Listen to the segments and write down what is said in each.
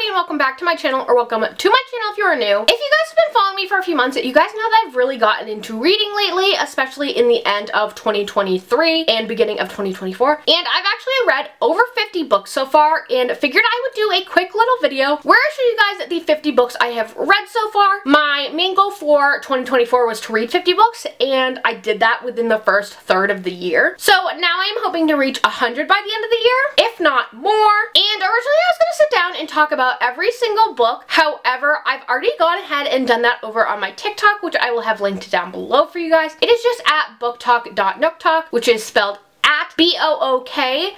everybody and welcome back to my channel, or welcome to my channel if you are new. If you guys have been following me for a few months, you guys know that I've really gotten into reading lately, especially in the end of 2023 and beginning of 2024. And I've actually read over 50 books so far and figured I would do a quick little video where I show you guys the 50 books I have read so far. My main goal for 2024 was to read 50 books, and I did that within the first third of the year. So now I'm hoping to reach 100 by the end of the year, if not more. And originally I was going to sit down and talk about every single book. However, I've already gone ahead and done that over on my TikTok, which I will have linked down below for you guys. It is just at booktalk.nooktalk, which is spelled at booktalk.nooktalk.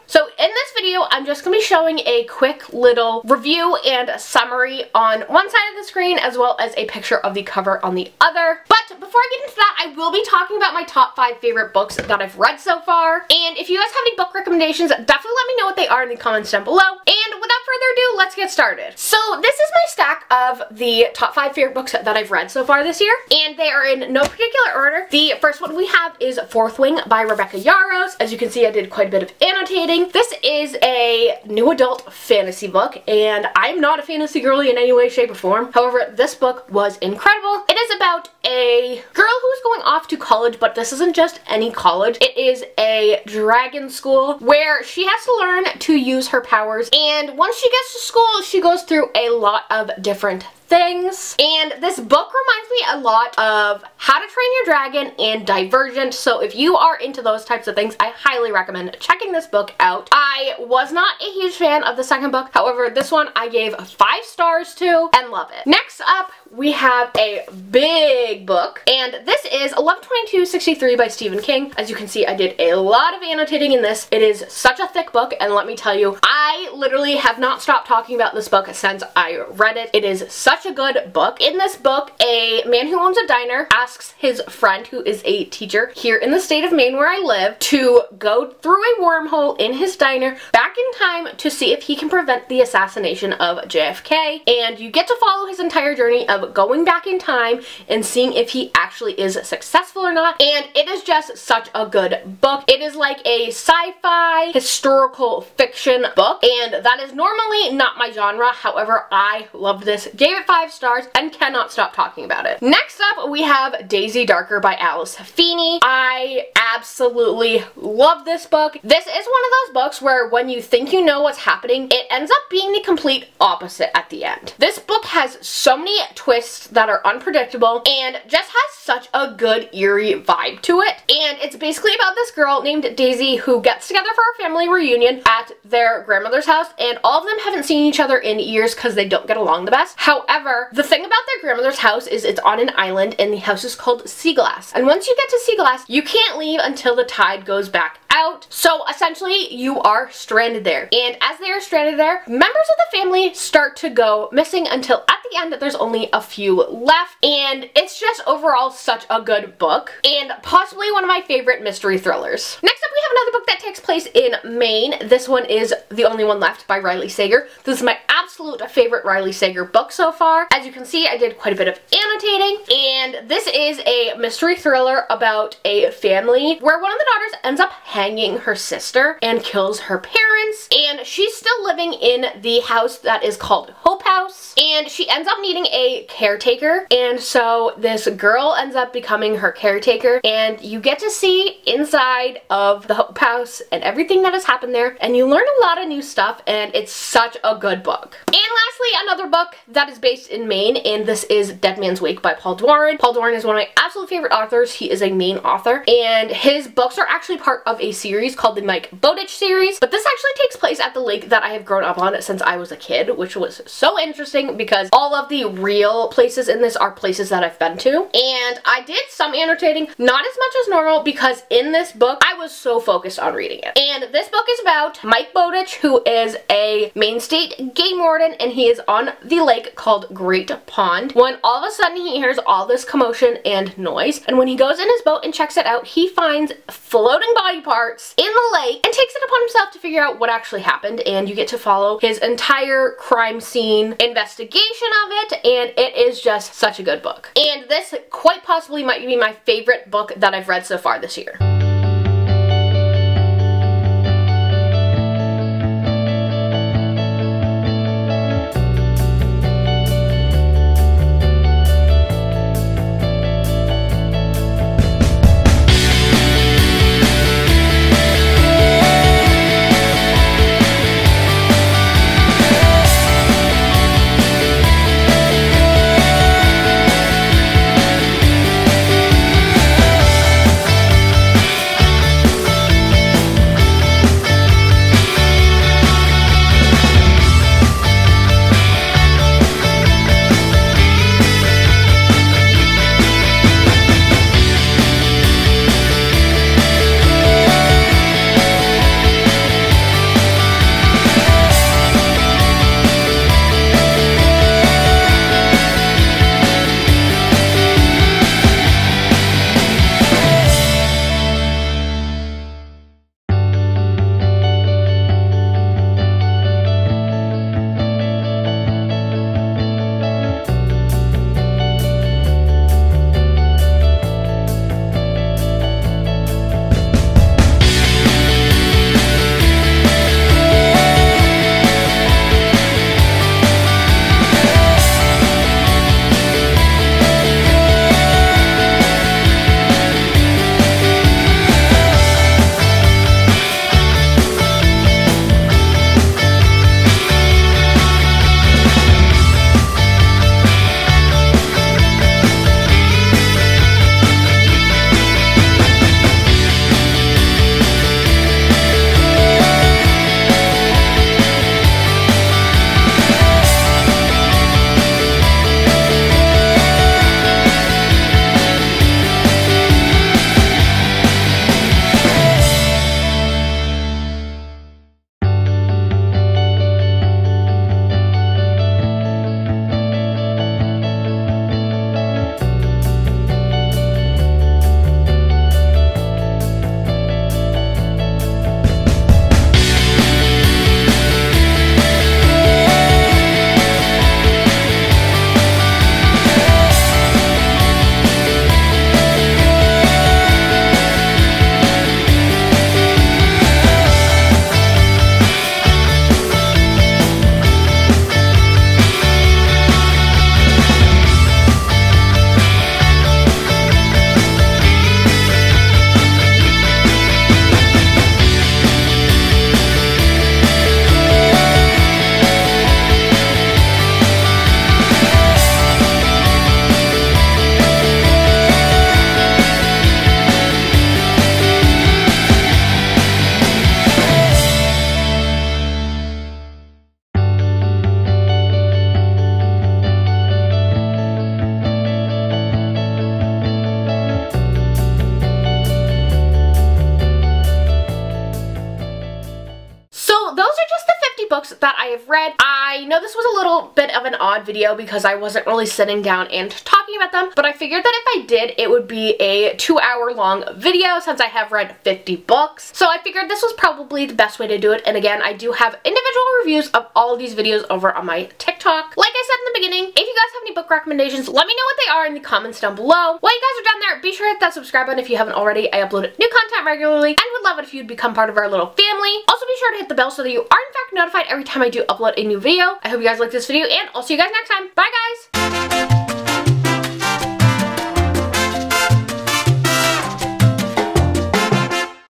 So in this video, I'm just going to be showing a quick little review and summary on one side of the screen, as well as a picture of the cover on the other. But before I get into that, I will be talking about my top 5 favorite books that I've read so far. And if you guys have any book recommendations, definitely let me know what they are in the comments down below. And without further ado, let's get started. So this is my stack of the top 5 favorite books that I've read so far this year, and they are in no particular order. The first one we have is Fourth Wing by Rebecca Yarros. As you can see, I did quite a bit of annotating. This is a new adult fantasy book, and I'm not a fantasy girly in any way, shape, or form. However, this book was incredible. It is about a girl who's going off to college, but this isn't just any college. It is a dragon school where she has to learn to use her powers, and once she gets to school, she goes through a lot of different things. And this book reminds me a lot of How to Train Your Dragon and Divergent, so if you are into those types of things, I highly recommend checking this book out. I was not a huge fan of the second book, however this one I gave 5 stars to and love it. Next up, we have a big book, and this is 11/22/63 by Stephen King. As you can see, I did a lot of annotating in this. It is such a thick book, and let me tell you, I literally have not stopped talking about this book since I read it. It is such a good book. In this book, a man who owns a diner asks his friend, who is a teacher here in the state of Maine where I live, to go through a wormhole in his diner back in time to see if he can prevent the assassination of JFK. And you get to follow his entire journey of going back in time and seeing if he actually is successful or not. And it is just such a good book. It is like a sci-fi historical fiction book, and that is normally not my genre. However, I loved this, gave it 5 stars, and cannot stop talking about it. Next up, we have Daisy Darker by Alice Feeney. I absolutely love this book. This is one of those books where when you think you know what's happening, it ends up being the complete opposite at the end. This book has so many twists that are unpredictable and just has such a good eerie vibe to it. And it's basically about this girl named Daisy who gets together for a family reunion at their grandmother's house, and all of them haven't seen each other in years because they don't get along the best. However, the thing about their grandmother's house is it's on an island, and the house is called Sea Glass. And once you get to Sea Glass, you can't leave until the tide goes back out. So essentially, you are stranded there. And as they are stranded there, members of the family start to go missing until at the end there's only a few left. And it's just overall such a good book, and possibly one of my favorite mystery thrillers. Next up, we have another book that takes place in Maine. This one is The Only One Left by Riley Sager. This is my absolute favorite Riley Sager book so far. As you can see, I did quite a bit of annotating, and this is a mystery thriller about a family where one of the daughters ends up hanging her sister and kills her parents, and she's still living in the house that is called Hope House, and she ends up needing a caretaker, and so this girl ends up becoming her caretaker, and you get to see inside of the Hope House and everything that has happened there, and you learn a lot of new stuff, and it's such a good book. And lastly, another book that is based in Maine, and this is Dead Man's Wake by Paul Doiron. Paul Doiron is one of my absolute favorite authors. He is a Maine author, and his books are actually part of a series called the Mike Bowditch series, but this actually takes place at the lake that I have grown up on since I was a kid, which was so interesting because all of the real places in this are places that I've been to. And I did some annotating, not as much as normal, because in this book I was so focused on reading it. And this book is about Mike Bowditch, who is a Maine State game warden, and he is on the lake called Great Pond, when all of a sudden he hears all this commotion and noise, and when he goes in his boat and checks it out, he finds floating body parts in the lake and takes it upon himself to figure out what actually happened. And you get to follow his entire crime scene investigation of it, and it is just such a good book. And this quite possibly might be my favorite book that I've read so far this year. books that I have read. I know this was a little bit of an odd video because I wasn't really sitting down and talking about them, but I figured that if I did, it would be a 2-hour long video since I have read 50 books. So I figured this was probably the best way to do it. And again, I do have individual reviews of all of these videos over on my TikTok. Like I said in the beginning, if you guys have any book recommendations, let me know what they are in the comments down below. While you guys are down there, be sure to hit that subscribe button if you haven't already. I upload new content regularly and would love it if you'd become part of our little family. Also be sure to hit the bell so that you are in fact notified every time I do upload a new video. I hope you guys like this video and I'll see you guys next time. Bye guys!